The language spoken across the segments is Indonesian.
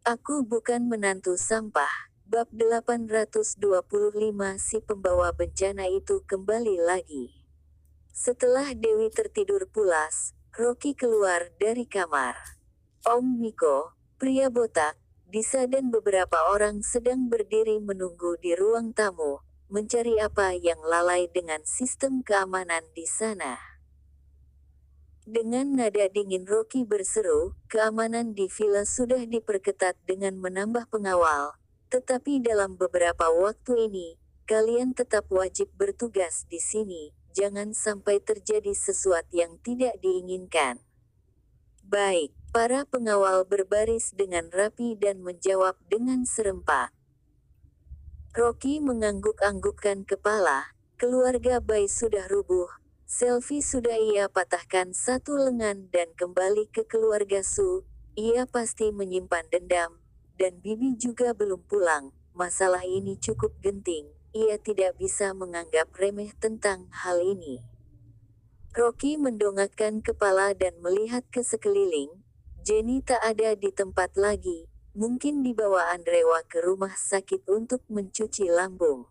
Aku bukan menantu sampah. Bab 825. Si pembawa bencana itu kembali lagi. Setelah Dewi tertidur pulas, Rocky keluar dari kamar. Om Miko, pria botak, Disa dan beberapa orang sedang berdiri menunggu di ruang tamu, mencari apa yang lalai dengan sistem keamanan di sana. Dengan nada dingin Rocky berseru, keamanan di villa sudah diperketat dengan menambah pengawal, tetapi dalam beberapa waktu ini, kalian tetap wajib bertugas di sini, jangan sampai terjadi sesuatu yang tidak diinginkan. Baik, para pengawal berbaris dengan rapi dan menjawab dengan serempak. Rocky mengangguk-anggukkan kepala, keluarga Bai sudah rubuh. Selfie sudah ia patahkan satu lengan dan kembali ke keluarga Su, ia pasti menyimpan dendam, dan Bibi juga belum pulang, masalah ini cukup genting, ia tidak bisa menganggap remeh tentang hal ini. Rocky mendongakkan kepala dan melihat ke sekeliling, Jenny tak ada di tempat lagi, mungkin dibawa Andrewa ke rumah sakit untuk mencuci lambung.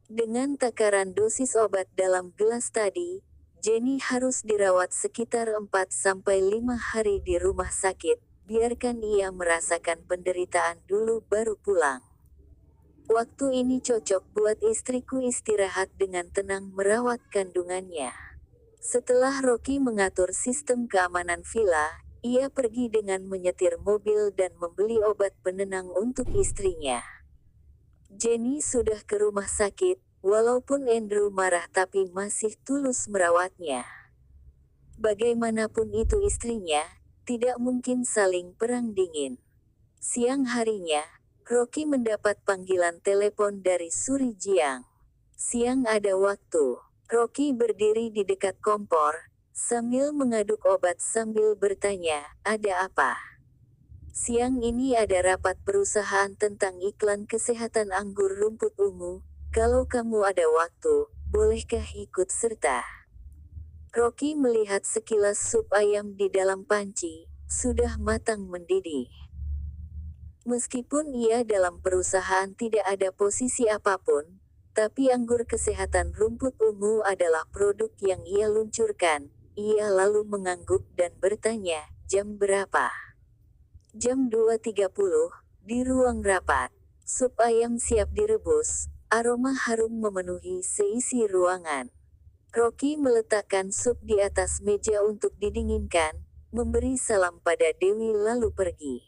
Dengan takaran dosis obat dalam gelas tadi, Jenny harus dirawat sekitar 4-5 hari di rumah sakit, biarkan ia merasakan penderitaan dulu baru pulang. Waktu ini cocok buat istriku istirahat dengan tenang merawat kandungannya. Setelah Rocky mengatur sistem keamanan villa, ia pergi dengan menyetir mobil dan membeli obat penenang untuk istrinya. Jenny sudah ke rumah sakit, walaupun Andrew marah tapi masih tulus merawatnya. Bagaimanapun itu istrinya, tidak mungkin saling perang dingin. Siang harinya, Rocky mendapat panggilan telepon dari Suri Jiang. Siang ada waktu. Rocky berdiri di dekat kompor, sambil mengaduk obat sambil bertanya, ada apa? Siang ini ada rapat perusahaan tentang iklan kesehatan anggur rumput ungu, kalau kamu ada waktu, bolehkah ikut serta? Rocky melihat sekilas sup ayam di dalam panci, sudah matang mendidih. Meskipun ia dalam perusahaan tidak ada posisi apapun, tapi anggur kesehatan rumput ungu adalah produk yang ia luncurkan. Ia lalu mengangguk dan bertanya, jam berapa? Jam 2.30, di ruang rapat. Sup ayam siap direbus, aroma harum memenuhi seisi ruangan. Rocky meletakkan sup di atas meja untuk didinginkan, memberi salam pada Dewi lalu pergi.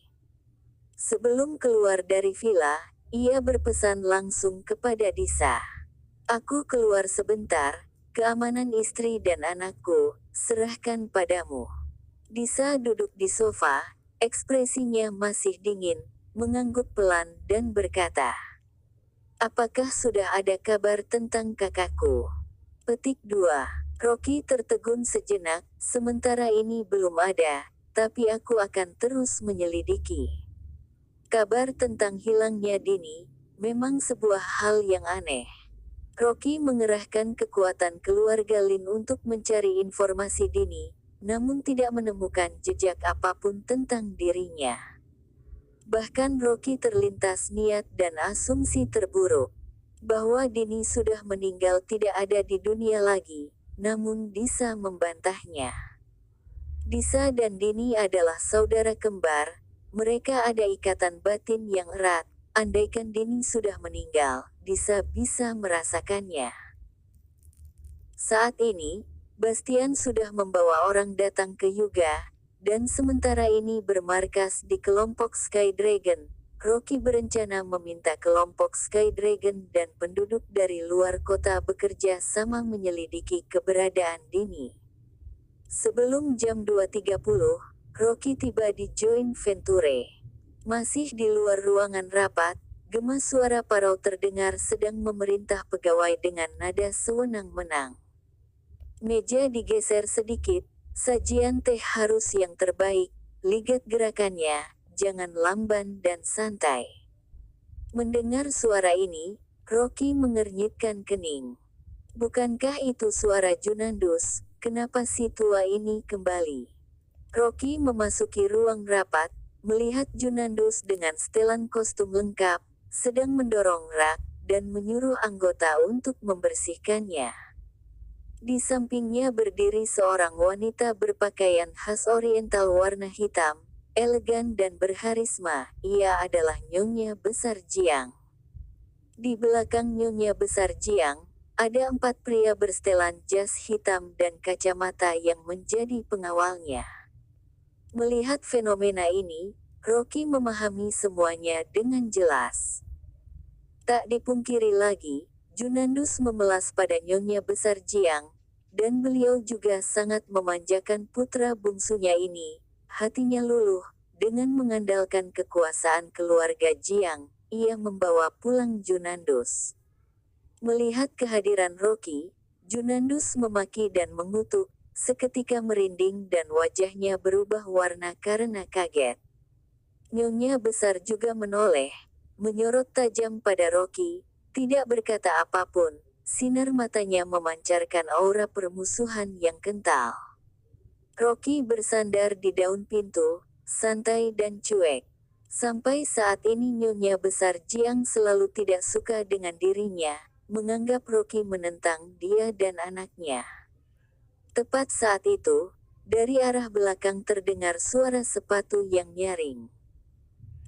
Sebelum keluar dari villa, ia berpesan langsung kepada Disa. Aku keluar sebentar, keamanan istri dan anakku, serahkan padamu. Disa duduk di sofa, ekspresinya masih dingin, mengangguk pelan dan berkata, apakah sudah ada kabar tentang kakakku? Petik 2. Rocky tertegun sejenak, sementara ini belum ada, tapi aku akan terus menyelidiki. Kabar tentang hilangnya Dini, memang sebuah hal yang aneh. Rocky mengerahkan kekuatan keluarga Lin untuk mencari informasi Dini, namun tidak menemukan jejak apapun tentang dirinya. Bahkan Rocky terlintas niat dan asumsi terburuk, bahwa Dini sudah meninggal tidak ada di dunia lagi, namun Disa membantahnya. Disa dan Dini adalah saudara kembar, mereka ada ikatan batin yang erat, andaikan Dini sudah meninggal, Disa bisa merasakannya. Saat ini, Bastian sudah membawa orang datang ke Yuga, dan sementara ini bermarkas di kelompok Sky Dragon. Rocky berencana meminta kelompok Sky Dragon dan penduduk dari luar kota bekerja sama menyelidiki keberadaan Dini. Sebelum jam 2.30, Rocky tiba di Joint Venture. Masih di luar ruangan rapat, gema suara parau terdengar sedang memerintah pegawai dengan nada sewenang-wenang. Meja digeser sedikit, sajian teh harus yang terbaik, ligat gerakannya, jangan lamban dan santai. Mendengar suara ini, Rocky mengernyitkan kening. Bukankah itu suara Junandus, kenapa si tua ini kembali? Rocky memasuki ruang rapat, melihat Junandus dengan setelan kostum lengkap, sedang mendorong rak, dan menyuruh anggota untuk membersihkannya. Di sampingnya berdiri seorang wanita berpakaian khas oriental warna hitam, elegan dan berharisma. Ia adalah Nyonya Besar Jiang. Di belakang Nyonya Besar Jiang, ada 4 pria bersetelan jas hitam dan kacamata yang menjadi pengawalnya. Melihat fenomena ini, Rocky memahami semuanya dengan jelas. Tak dipungkiri lagi, Junandus memelas pada Nyonya Besar Jiang, dan beliau juga sangat memanjakan putra bungsunya ini. Hatinya luluh, dengan mengandalkan kekuasaan keluarga Jiang, ia membawa pulang Junandus. Melihat kehadiran Rocky, Junandus memaki dan mengutuk, seketika merinding dan wajahnya berubah warna karena kaget. Nyonya Besar juga menoleh, menyorot tajam pada Rocky, tidak berkata apapun, sinar matanya memancarkan aura permusuhan yang kental. Rocky bersandar di daun pintu, santai dan cuek. Sampai saat ini Nyonya Besar Jiang selalu tidak suka dengan dirinya, menganggap Rocky menentang dia dan anaknya. Tepat saat itu, dari arah belakang terdengar suara sepatu yang nyaring.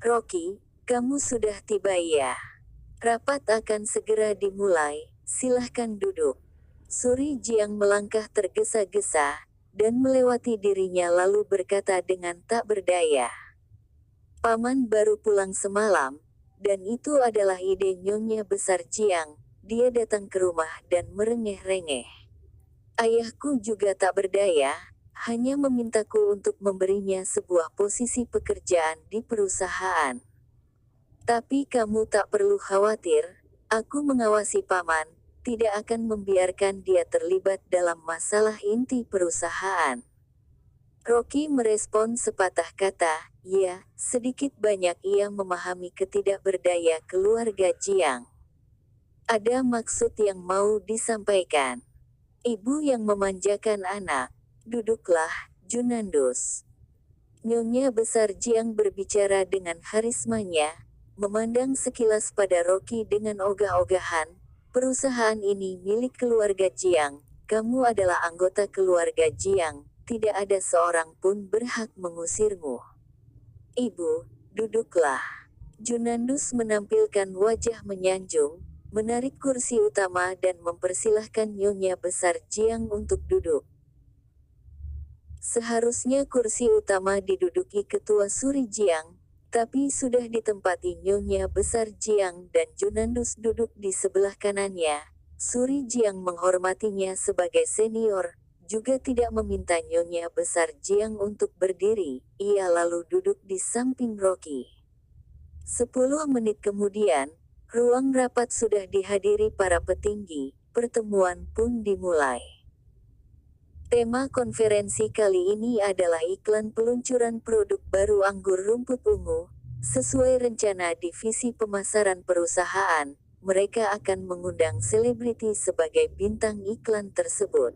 "Rocky, kamu sudah tiba ya? Rapat akan segera dimulai, silahkan duduk." Suri Jiang melangkah tergesa-gesa, dan melewati dirinya lalu berkata dengan tak berdaya. "Paman baru pulang semalam, dan itu adalah ide Nyonya Besar Jiang." Dia datang ke rumah dan merengeh-rengeh. "Ayahku juga tak berdaya, hanya memintaku untuk memberinya sebuah posisi pekerjaan di perusahaan. Tapi kamu tak perlu khawatir, aku mengawasi paman, tidak akan membiarkan dia terlibat dalam masalah inti perusahaan." Rocky merespon sepatah kata, ya, sedikit banyak ia memahami ketidakberdaya keluarga Jiang. Ada maksud yang mau disampaikan. "Ibu yang memanjakan anak, duduklah, Junandus." Nyonya Besar Jiang berbicara dengan harismanya, memandang sekilas pada Rocky dengan ogah-ogahan. "Perusahaan ini milik keluarga Jiang, kamu adalah anggota keluarga Jiang, tidak ada seorang pun berhak mengusirmu. Ibu, duduklah." Junandus menampilkan wajah menyanjung, menarik kursi utama dan mempersilahkan Nyonya Besar Jiang untuk duduk. Seharusnya kursi utama diduduki Ketua Suri Jiang, tapi sudah ditempati Nyonya Besar Jiang dan Junandus duduk di sebelah kanannya. Suri Jiang menghormatinya sebagai senior, juga tidak meminta Nyonya Besar Jiang untuk berdiri. Ia lalu duduk di samping Rocky. 10 menit kemudian, ruang rapat sudah dihadiri para petinggi, pertemuan pun dimulai. Tema konferensi kali ini adalah iklan peluncuran produk baru anggur rumput ungu. Sesuai rencana divisi pemasaran perusahaan, mereka akan mengundang selebriti sebagai bintang iklan tersebut.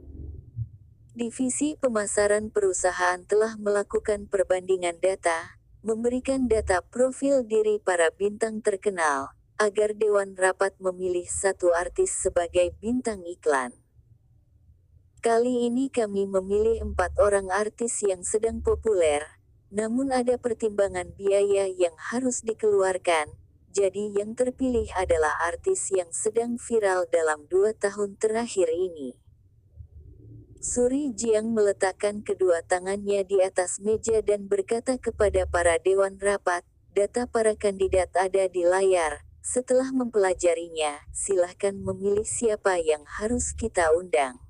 Divisi pemasaran perusahaan telah melakukan perbandingan data, memberikan data profil diri para bintang terkenal, agar Dewan Rapat memilih satu artis sebagai bintang iklan. Kali ini kami memilih 4 orang artis yang sedang populer, namun ada pertimbangan biaya yang harus dikeluarkan, jadi yang terpilih adalah artis yang sedang viral dalam 2 tahun terakhir ini. Suri Jiang meletakkan kedua tangannya di atas meja dan berkata kepada para Dewan Rapat, "Data para kandidat ada di layar. Setelah mempelajarinya, silahkan memilih siapa yang harus kita undang."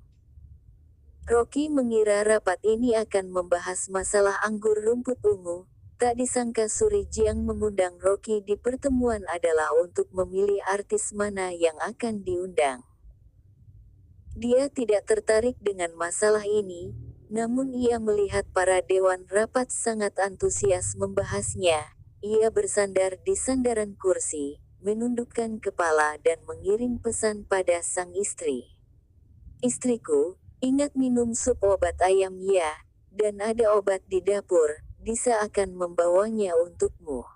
Rocky mengira rapat ini akan membahas masalah anggur rumput ungu. Tak disangka Suri Jiang mengundang Rocky di pertemuan adalah untuk memilih artis mana yang akan diundang. Dia tidak tertarik dengan masalah ini, namun ia melihat para Dewan Rapat sangat antusias membahasnya. Ia bersandar di sandaran kursi, menundukkan kepala dan mengirim pesan pada sang istri. "Istriku, ingat minum sup obat ayam ya, dan ada obat di dapur, Disa akan membawanya untukmu.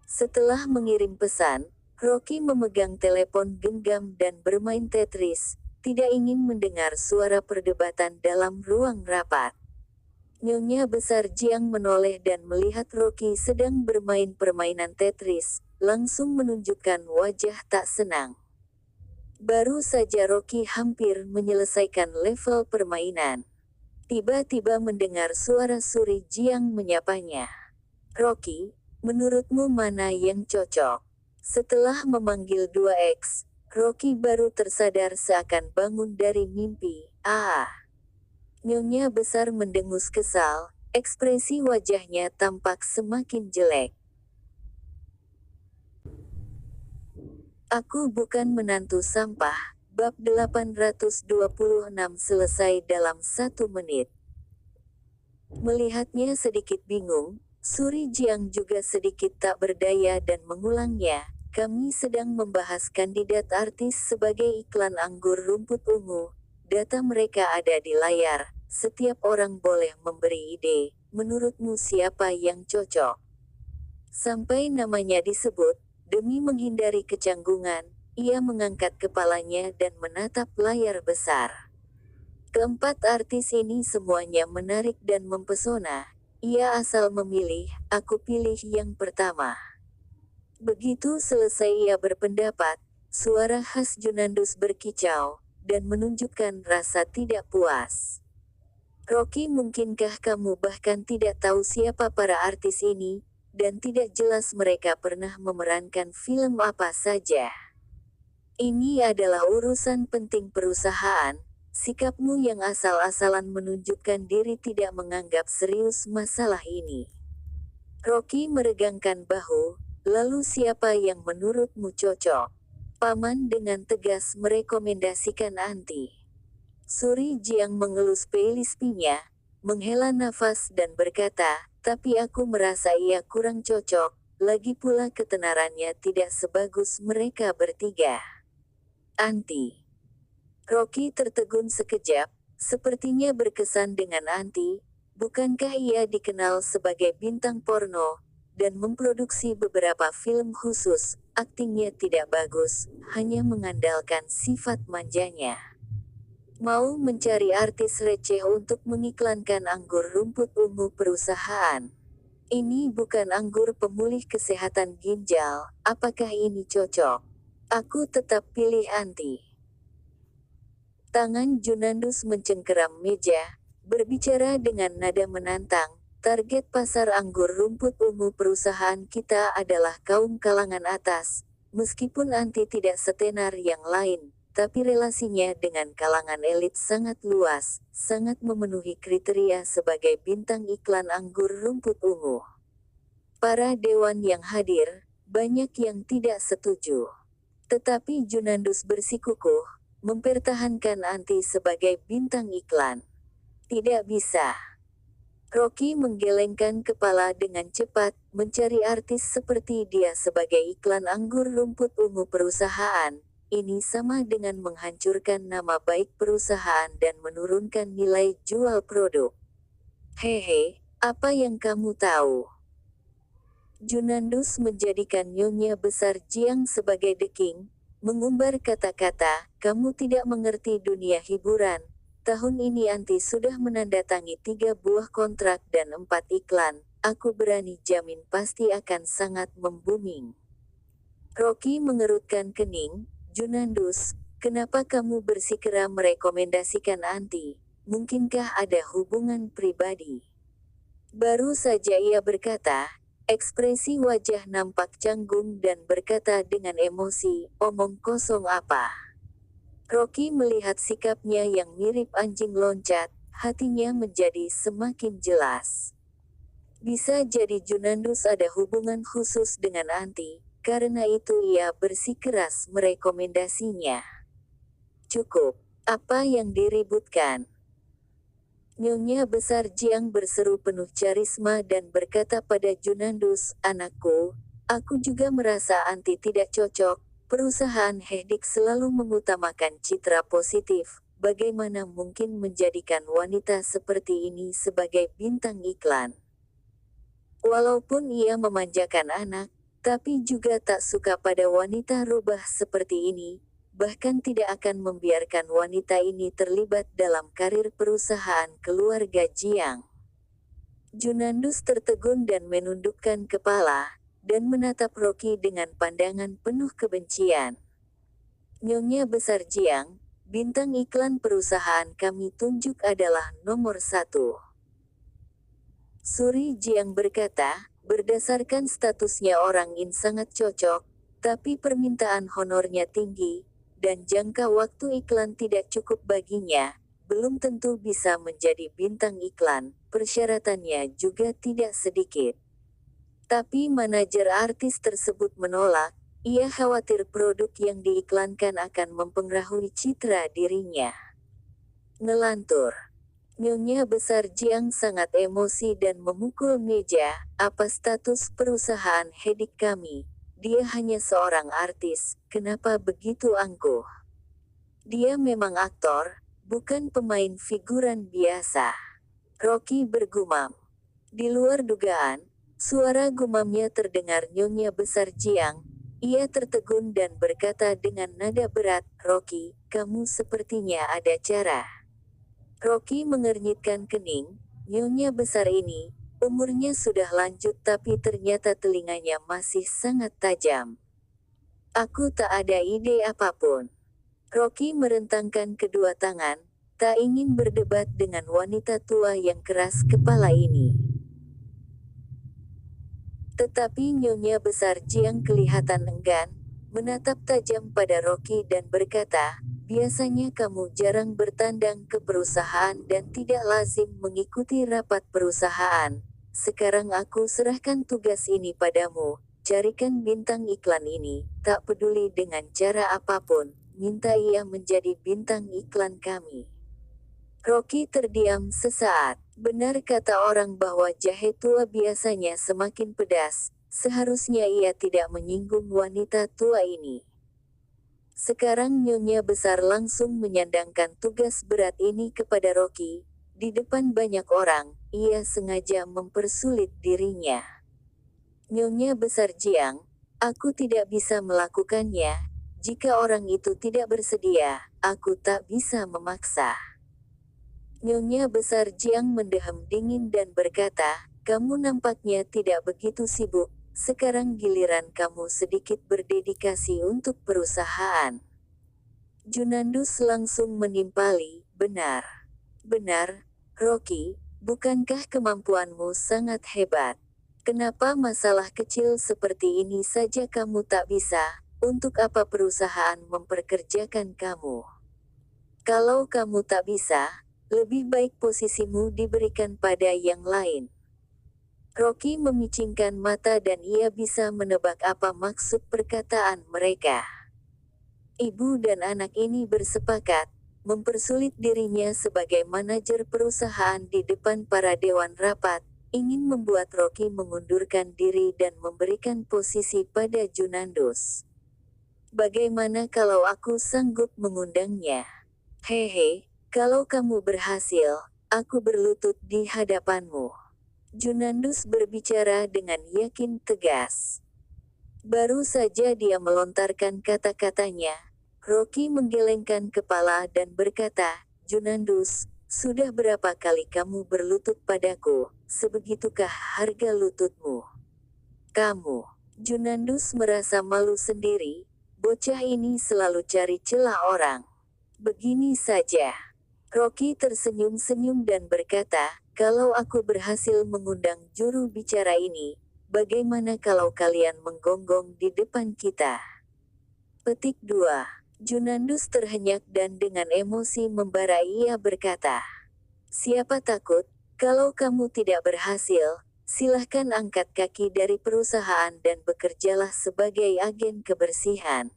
Setelah mengirim pesan, Rocky memegang telepon genggam dan bermain Tetris, tidak ingin mendengar suara perdebatan dalam ruang rapat. Nyonya besar Jiang menoleh dan melihat Rocky sedang bermain permainan Tetris, langsung menunjukkan wajah tak senang. Baru saja Rocky hampir menyelesaikan level permainan. Tiba-tiba mendengar suara Suri Jiang menyapanya. Rocky, menurutmu mana yang cocok? Setelah memanggil 2X, Rocky baru tersadar seakan bangun dari mimpi. Nyonya besar mendengus kesal, ekspresi wajahnya tampak semakin jelek. Aku bukan menantu sampah. Bab 826 selesai dalam 1 menit. Melihatnya sedikit bingung, Suri Jiang juga sedikit tak berdaya dan mengulangnya. Kami sedang membahas kandidat artis sebagai iklan anggur rumput ungu. Data mereka ada di layar. Setiap orang boleh memberi ide. Menurutmu siapa yang cocok? Sampai namanya disebut, demi menghindari kecanggungan, ia mengangkat kepalanya dan menatap layar besar. Keempat artis ini semuanya menarik dan mempesona. Ia asal memilih, aku pilih yang pertama. Begitu selesai ia berpendapat, suara khas Junandus berkicau, dan menunjukkan rasa tidak puas. Rocky, mungkinkah kamu bahkan tidak tahu siapa para artis ini, dan tidak jelas mereka pernah memerankan film apa saja? Ini adalah urusan penting perusahaan. Sikapmu yang asal-asalan menunjukkan diri tidak menganggap serius masalah ini. Rocky meregangkan bahu, lalu siapa yang menurutmu cocok? Paman dengan tegas merekomendasikan Anti. Suri Jiang mengelus pelispinya, menghela nafas dan berkata, tapi aku merasa ia kurang cocok, lagi pula ketenarannya tidak sebagus mereka bertiga. Anti. Rocky tertegun sekejap, sepertinya berkesan dengan Anti. Bukankah ia dikenal sebagai bintang porno, dan memproduksi beberapa film khusus? Aktingnya tidak bagus, hanya mengandalkan sifat manjanya. Mau mencari artis receh untuk mengiklankan anggur rumput ungu perusahaan. Ini bukan anggur pemulih kesehatan ginjal, apakah ini cocok? Aku tetap pilih Anti. Tangan Junandus mencengkeram meja, berbicara dengan nada menantang. Target pasar anggur rumput ungu perusahaan kita adalah kaum kalangan atas. Meskipun Anti tidak setenar yang lain, tapi relasinya dengan kalangan elit sangat luas, sangat memenuhi kriteria sebagai bintang iklan anggur rumput ungu. Para dewan yang hadir, banyak yang tidak setuju. Tetapi Junandus bersikukuh, mempertahankan Anti sebagai bintang iklan. Tidak bisa. Rocky menggelengkan kepala dengan cepat, mencari artis seperti dia sebagai iklan anggur rumput ungu perusahaan. Ini sama dengan menghancurkan nama baik perusahaan dan menurunkan nilai jual produk. Hehe, apa yang kamu tahu? Junandus menjadikan Nyonya besar Jiang sebagai The King, mengumbar kata-kata, kamu tidak mengerti dunia hiburan. Tahun ini Anti sudah menandatangi 3 buah kontrak dan 4 iklan. Aku berani jamin pasti akan sangat membuming. Rocky mengerutkan kening. Junandus, kenapa kamu bersikeras merekomendasikan Anti? Mungkinkah ada hubungan pribadi? Baru saja ia berkata, ekspresi wajah nampak canggung dan berkata dengan emosi, omong kosong apa? Rocky melihat sikapnya yang mirip anjing loncat, hatinya menjadi semakin jelas. Bisa jadi Junandus ada hubungan khusus dengan Anti, karena itu ia bersikeras merekomendasinya. Cukup, apa yang diributkan? Nyonya besar Jiang berseru penuh karisma dan berkata pada Junandus, anakku, aku juga merasa Anti tidak cocok. Perusahaan Heydik selalu mengutamakan citra positif. Bagaimana mungkin menjadikan wanita seperti ini sebagai bintang iklan? Walaupun ia memanjakan anak, tapi juga tak suka pada wanita rubah seperti ini, bahkan tidak akan membiarkan wanita ini terlibat dalam karir perusahaan keluarga Jiang. Junandus tertegun dan menundukkan kepala, dan menatap Rocky dengan pandangan penuh kebencian. Nyonya Besar Jiang, bintang iklan perusahaan kami tunjuk adalah nomor 1. Suri Jiang berkata, berdasarkan statusnya orang in sangat cocok, tapi permintaan honornya tinggi, dan jangka waktu iklan tidak cukup baginya, belum tentu bisa menjadi bintang iklan, persyaratannya juga tidak sedikit. Tapi manajer artis tersebut menolak, ia khawatir produk yang diiklankan akan mempengaruhi citra dirinya. Ngelantur. Nyonya Besar Jiang sangat emosi dan memukul meja. Apa status perusahaan Hedik kami? Dia hanya seorang artis, kenapa begitu angkuh? Dia memang aktor, bukan pemain figuran biasa. Rocky bergumam. Di luar dugaan, suara gumamnya terdengar Nyonya Besar Jiang. Ia tertegun dan berkata dengan nada berat, Rocky, kamu sepertinya ada cara. Rocky mengernyitkan kening, Nyonya Besar ini, umurnya sudah lanjut tapi ternyata telinganya masih sangat tajam. Aku tak ada ide apapun. Rocky merentangkan kedua tangan, tak ingin berdebat dengan wanita tua yang keras kepala ini. Tetapi Nyonya Besar Jiang kelihatan enggan, menatap tajam pada Rocky dan berkata, biasanya kamu jarang bertandang ke perusahaan dan tidak lazim mengikuti rapat perusahaan. Sekarang aku serahkan tugas ini padamu, carikan bintang iklan ini, tak peduli dengan cara apapun, minta ia menjadi bintang iklan kami. Rocky terdiam sesaat. Benar kata orang bahwa jahe tua biasanya semakin pedas, seharusnya ia tidak menyinggung wanita tua ini. Sekarang Nyonya Besar langsung menyandangkan tugas berat ini kepada Rocky. Di depan banyak orang, ia sengaja mempersulit dirinya. Nyonya Besar Jiang, aku tidak bisa melakukannya. Jika orang itu tidak bersedia, aku tak bisa memaksa. Nyonya Besar Jiang mendehem dingin dan berkata, kamu nampaknya tidak begitu sibuk, sekarang giliran kamu sedikit berdedikasi untuk perusahaan. Junandus langsung menimpali, benar. Benar, Rocky, bukankah kemampuanmu sangat hebat? Kenapa masalah kecil seperti ini saja kamu tak bisa? Untuk apa perusahaan memperkerjakan kamu? Kalau kamu tak bisa, lebih baik posisimu diberikan pada yang lain. Rocky memicingkan mata dan ia bisa menebak apa maksud perkataan mereka. Ibu dan anak ini bersepakat, mempersulit dirinya sebagai manajer perusahaan di depan para dewan rapat, ingin membuat Rocky mengundurkan diri dan memberikan posisi pada Junandus. Bagaimana kalau aku sanggup mengundangnya? Hehe. Kalau kamu berhasil, aku berlutut di hadapanmu. Junandus berbicara dengan yakin tegas. Baru saja dia melontarkan kata-katanya, Rocky menggelengkan kepala dan berkata, Junandus, sudah berapa kali kamu berlutut padaku, sebegitukah harga lututmu? Kamu. Junandus merasa malu sendiri, bocah ini selalu cari celah orang. Begini saja. Rocky tersenyum-senyum dan berkata, kalau aku berhasil mengundang juru bicara ini, bagaimana kalau kalian menggonggong di depan kita? Petik 2. Junandus terhenyak dan dengan emosi membara ia berkata, siapa takut, kalau kamu tidak berhasil, silahkan angkat kaki dari perusahaan dan bekerjalah sebagai agen kebersihan.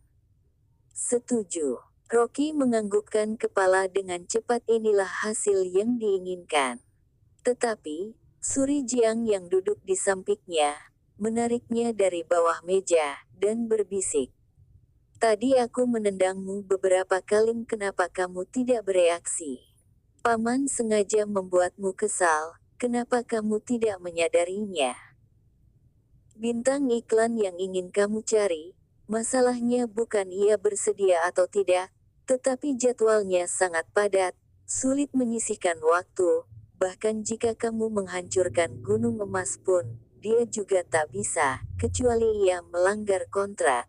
Setuju. Rocky menganggukkan kepala dengan cepat inilah hasil yang diinginkan. Tetapi, Suri Jiang yang duduk di sampingnya, menariknya dari bawah meja, dan berbisik. Tadi aku menendangmu beberapa kali kenapa kamu tidak bereaksi? Paman sengaja membuatmu kesal, kenapa kamu tidak menyadarinya? Bintang iklan yang ingin kamu cari, masalahnya bukan ia bersedia atau tidak, tetapi jadwalnya sangat padat, sulit menyisihkan waktu, bahkan jika kamu menghancurkan gunung emas pun, dia juga tak bisa, kecuali ia melanggar kontrak.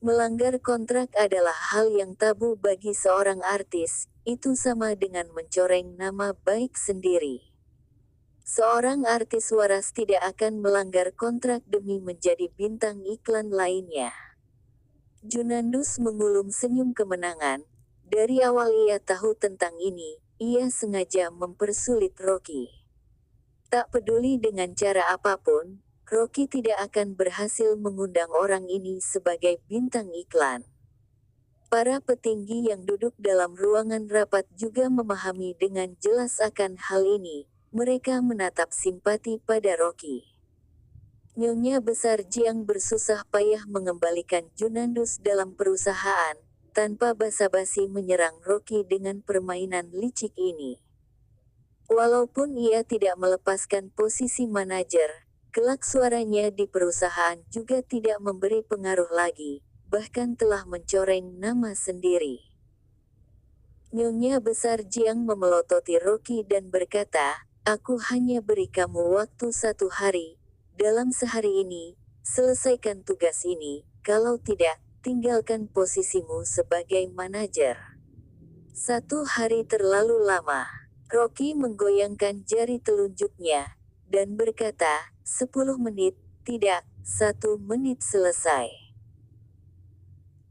Melanggar kontrak adalah hal yang tabu bagi seorang artis, itu sama dengan mencoreng nama baik sendiri. Seorang artis waras tidak akan melanggar kontrak demi menjadi bintang iklan lainnya. Junandus mengulum senyum kemenangan. Dari awal ia tahu tentang ini, ia sengaja mempersulit Rocky. Tak peduli dengan cara apapun, Rocky tidak akan berhasil mengundang orang ini sebagai bintang iklan. Para petinggi yang duduk dalam ruangan rapat juga memahami dengan jelas akan hal ini. Mereka menatap simpati pada Rocky. Nyonya Besar Jiang bersusah payah mengembalikan Junandus dalam perusahaan, tanpa basa-basi menyerang Rocky dengan permainan licik ini. Walaupun ia tidak melepaskan posisi manajer, kelak suaranya di perusahaan juga tidak memberi pengaruh lagi, bahkan telah mencoreng nama sendiri. Nyonya Besar Jiang memelototi Rocky dan berkata, "Aku hanya beri kamu waktu 1 hari. Dalam sehari ini, selesaikan tugas ini, kalau tidak, tinggalkan posisimu sebagai manajer." 1 hari terlalu lama. Rocky menggoyangkan jari telunjuknya, dan berkata, 10 menit, tidak, 1 menit selesai.